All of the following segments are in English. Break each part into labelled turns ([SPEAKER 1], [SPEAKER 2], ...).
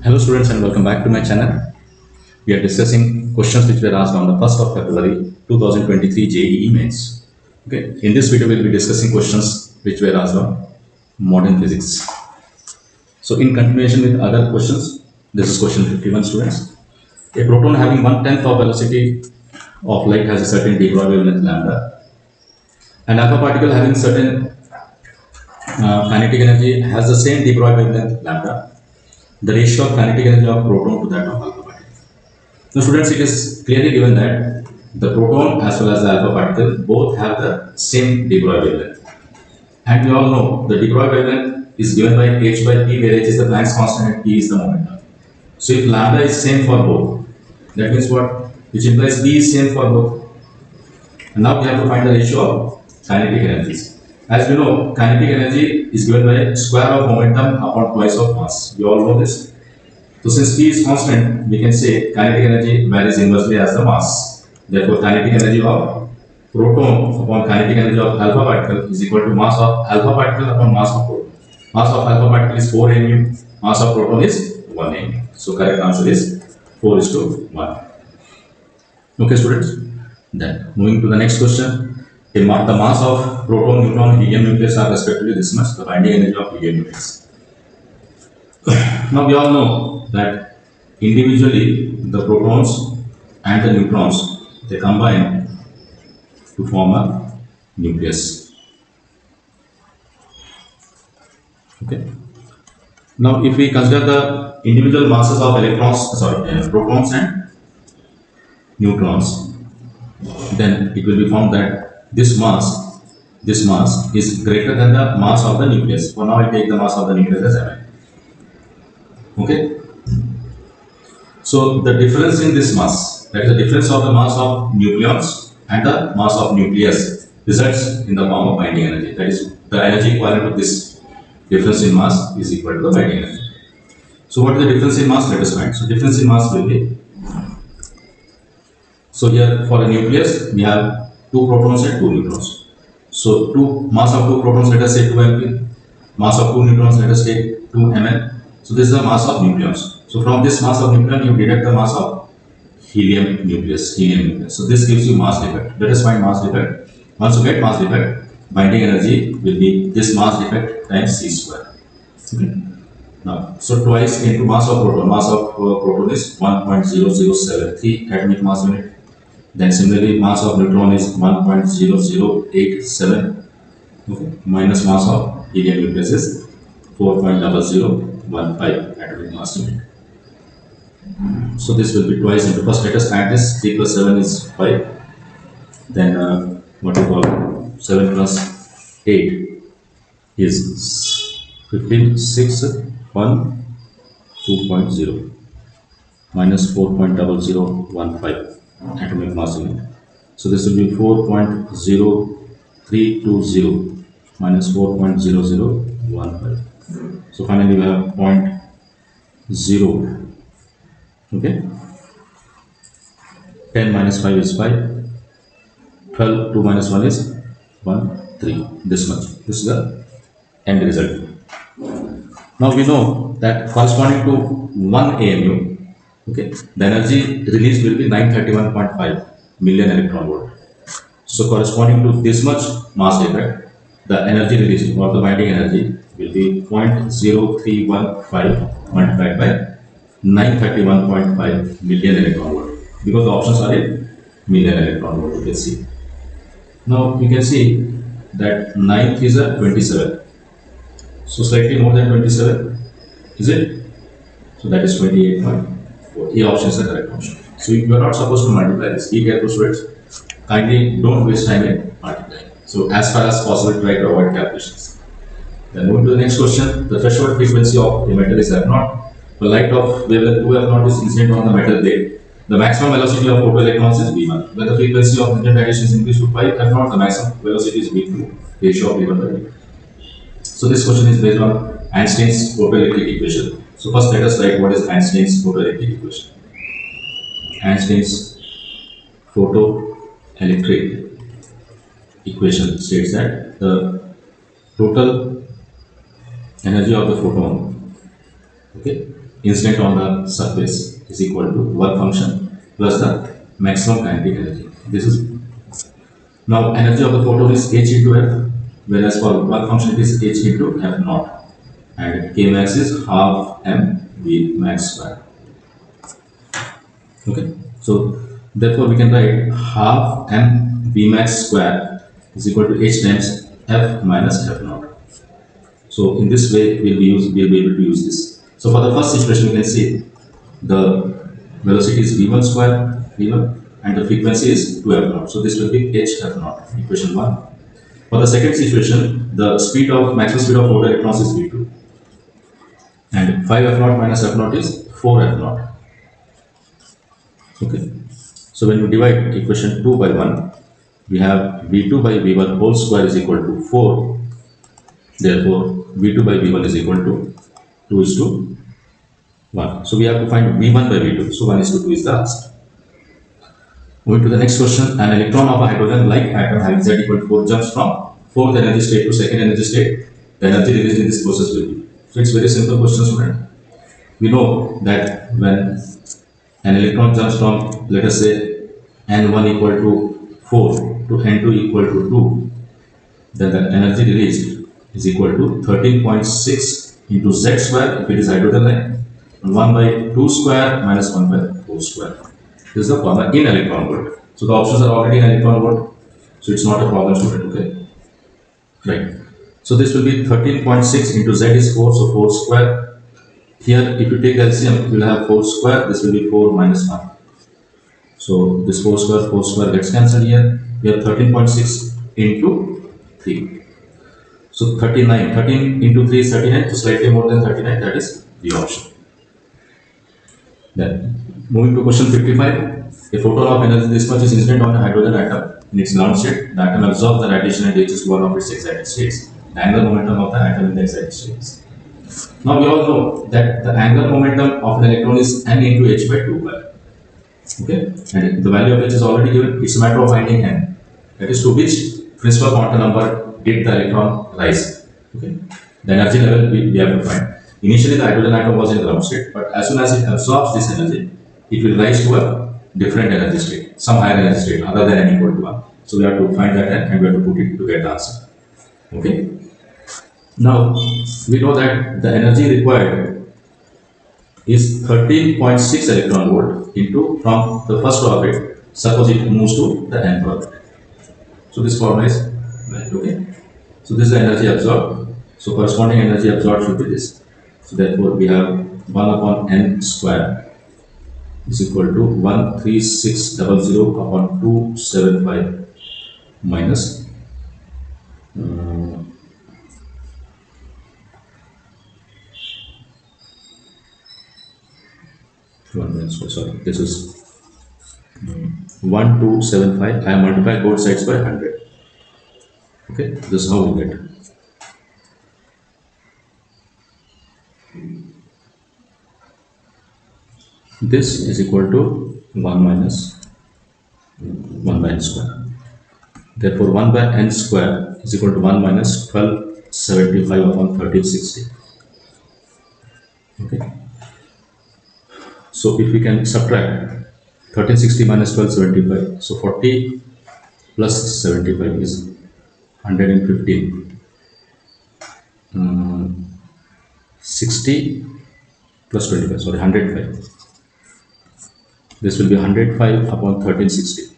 [SPEAKER 1] Hello students and welcome back to my channel. We are discussing questions which were asked on the 1st of February 2023 JEE Mains. Okay, in this video we'll be discussing questions which were asked on modern physics. So in continuation with other questions, this is question 51 students. A proton having 1/10 of velocity of light has a certain de Broglie wavelength lambda. An alpha particle having certain kinetic energy has the same de Broglie wavelength lambda. The ratio of kinetic energy of proton to that of alpha particle. Now students, it is clearly given that the proton as well as the alpha particle both have the same de Broglie wavelength. And we all know the de Broglie wavelength is given by h by p, where h is the Planck's constant and p is the momentum. So if lambda is same for both, that means what? Which implies p is same for both. And now we have to find the ratio of kinetic energies. As we know, kinetic energy is given by square of momentum upon twice of mass. We all know this. So since P is constant, we can say kinetic energy varies inversely as the mass. Therefore, kinetic energy of proton upon kinetic energy of alpha particle is equal to mass of alpha particle upon mass of proton. Mass of alpha particle is 4 mu, mass of proton is 1 mu. So correct answer is 4:1. Okay students, then moving to the next question. The mass of proton, neutron, helium nucleus are respectively this much, the binding energy of helium nucleus. Now we all know that individually the protons and the neutrons, they combine to form a nucleus. Okay. Now if we consider the individual masses of protons and neutrons, then it will be found that this mass is greater than the mass of the nucleus. For now I take the mass of the nucleus as mn. Okay. So the difference in this mass, that is the difference of the mass of nucleons and the mass of nucleus, results in the form of binding energy. That is, the energy equivalent of this difference in mass is equal to the binding energy. So what is the difference in mass? Let us find. So difference in mass will be, so here for a nucleus we have 2 protons and 2 neutrons. So mass of 2 protons, let us say 2 mp, mass of 2 neutrons, let us take 2 mn. So this is the mass of nucleons. So from this mass of nucleon you deduct the mass of helium nucleus. So this gives you mass defect. Let us find mass defect. Once you get mass defect, binding energy will be this mass defect times c square. Okay. Now, so twice into mass of proton. Mass of proton is 1.0073 atomic mass unit. Then similarly, mass of neutron is 1.0087, okay, minus mass of helium nucleus is 4.0015 atomic mass unit. So this will be twice into, first let us add this, 3 plus 7 is 5, then what we call 7 plus 8 is 15, 6, 1, 2.0 minus 4.0015 atomic mass unit. So this will be 4.0320 minus 4.0015. So finally we have 0.0. Okay. 10 minus 5 is 5. 12, 2 minus 1 is 1, 3. This much. This is the end result. Now we know that corresponding to 1 AMU, okay, the energy released will be 931.5 million electron volt. So corresponding to this much mass defect, the energy released or the binding energy will be 0.0315 multiplied by 931.5 million electron volt, because the options are in million electron volt. You can see. Now you can see that 9th is a 27. So slightly more than 27, is it? So that is 28.4. A option is the correct option. So you are not supposed to multiply this. Be careful students. Kindly don't waste time in multiplying. So as far as possible try to avoid calculations. Then moving to the next question. The threshold frequency of a metal is F0. The light of wavelength 2 F0 is incident on the metal plate. The maximum velocity of photoelectrons is V1. When the frequency of nuclear radiation is increased to 5 F0, the maximum velocity is V2. Ratio of V1 by V2. So this question is based on Einstein's photoelectric equation. So first let us write what is Einstein's photoelectric equation. Einstein's photoelectric equation states that the total energy of the photon, okay, incident on the surface is equal to work function plus the maximum kinetic energy. This is now energy of the photon is h into f, whereas for work function it is h into f naught, and k max is half m v max square. Okay, so therefore we can write half m v max square is equal to h times f minus f naught. So in this way we'll be able to use this. So for the first situation, you can see the velocity is v1 square v1 and the frequency is 2f naught. So this will be h f naught, equation 1. For the second situation, the maximum speed of photon electrons is v2 and 5f naught minus f naught is 4f naught. Okay, so when you divide equation 2 by 1, we have v2 by v1 whole square is equal to 4. Therefore v2 by v1 is equal to 2 is to 1. So we have to find v1 by v2. So 1 is to 2 is the answer. Moving to the next question. An electron of a hydrogen-like atom having z equal to 4 jumps from fourth energy state to second energy state. The energy released in this process will be. So it's very simple question, student. We know that when an electron jumps from, let us say, n1 equal to 4 to n2 equal to 2, then the energy released is equal to 13.6 into z square if it is hydrogen-like, 1 by 2 square minus 1 by 4 square. This is the formula in electron volt. So the options are already in electron volt, so it's not a problem, student. Okay, right. So this will be 13.6 into z is 4, so 4 square. Here if you take the LCM, you will have 4 square, this will be 4 minus 1. So this 4 square gets cancelled here. We have 13.6 into 3. So 39, 13 into 3 is 39, so slightly more than 39, that is the option. Then, moving to question 55, a photon of energy this much is incident on a hydrogen atom in its ground state. The atom absorbs the radiation and reaches to one of its excited states. The angular momentum of the atom in the excited states. Now we all know that the angular momentum of an electron is n into h by 2 pi. Okay, and the value of h is already given. It's a matter of finding n. That is to which principal quantum number did the electron rise. Okay, the energy level we have to find. Initially the hydrogen atom was in ground state, but as soon as it absorbs this energy, it will rise to a different energy state, some higher energy state other than n equal to 1. So we have to find that n and we have to put it to get the answer. Okay, now we know that the energy required is 13.6 electron volt into from the first orbit, suppose it moves to the nth orbit. So this formula is right. Okay, so this is the energy absorbed. So corresponding energy absorbed should be this. So therefore we have 1 upon n square is equal to 13600 upon 275 minus sorry, this is 1275. I have multiplied both sides by 100. Okay, this is how we get. This is equal to 1 minus 1 by n square. Therefore 1 by n square is equal to 1 minus 1275 upon 1360. Okay, so if we can subtract 1360 minus 1275, so 40 plus 75 is 115. 60 plus 25, sorry, 105. This will be 105 upon 1360.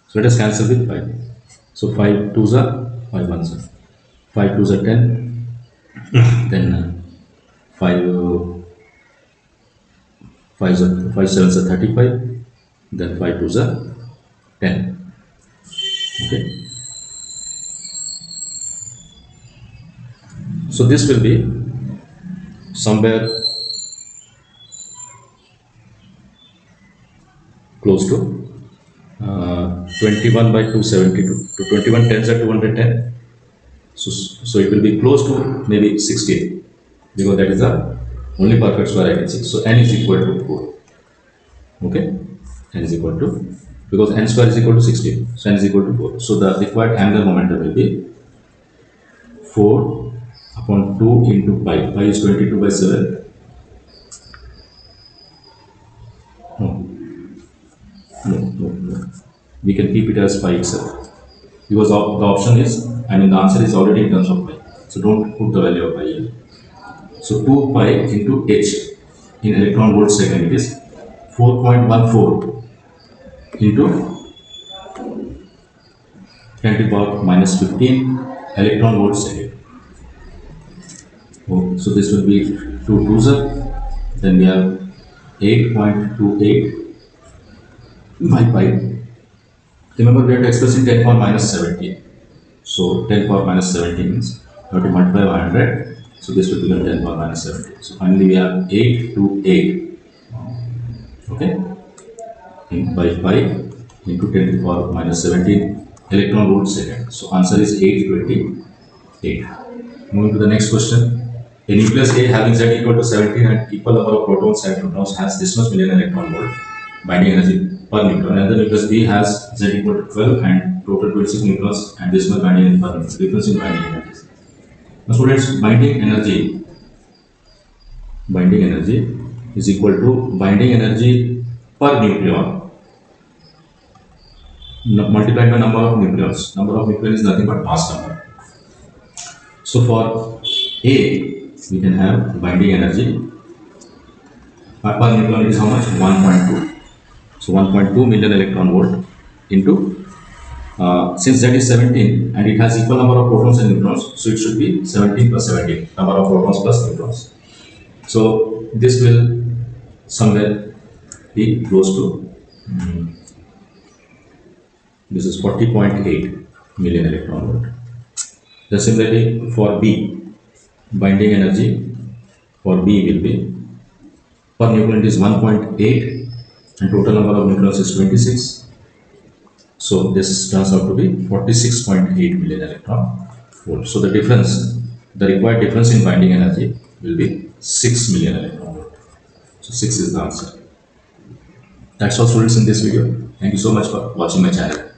[SPEAKER 1] So let us cancel with 5. So 5 2s are 5 1s are 5 2s are 10. Then 5 7s are 35. Then 5 2s are 10. Okay. So this will be somewhere close to 21 by 272. To 21 tens are 210. So it will be close to maybe 16, because that is the only perfect square I can see. So n is equal to 4. Okay, n is equal to, because n square is equal to 16, so n is equal to 4. So the required angular momentum will be 4 upon 2 into pi. Pi is 22 by 7. No, no, no. We can keep it as pi itself. Because the option is, I mean, the answer is already in terms of pi. So don't put the value of pi here. So 2 pi into h in electron volt second, it is 4.14 into 10 to the power minus 15 electron volt second. Oh, so this will be 2 2s up. Then we have 8.28 by pi. Remember, we have to express in 10 power minus 17. So 10 power minus 17 means you have to multiply by 100. So this will become 10 power minus 17. So finally we have 8 to 8. Okay. By pi into 10 to the power minus 17 electron volt second. So answer is 828. Moving to the next question. A nucleus A having Z equal to 17 and equal number of protons and neutrons has this much million electron volt binding energy per neutron. And the nucleus B has Z equal to 12 and total 26 neutrons and this much binding energy per neutron. Difference in binding energies. Now students, binding energy is equal to binding energy per nucleon multiplied by number of nucleons. Number of nucleons is nothing but mass number. So for A, we can have binding energy per nucleon is how much? 1.2. So 1.2 million electron volt into since Z is 17 and it has equal number of protons and neutrons, so it should be 17 plus 17 number of protons plus neutrons. So this will somewhere be close to this is 40.8 million electron volt. Then similarly for B, binding energy for B will be per nucleon is 1.8 and total number of neutrons is 26. So this turns out to be 46.8 million electron volt. So the difference, the required difference in binding energy will be 6 million electron volt. So 6 is the answer. That's all students in this video. Thank you so much for watching my channel.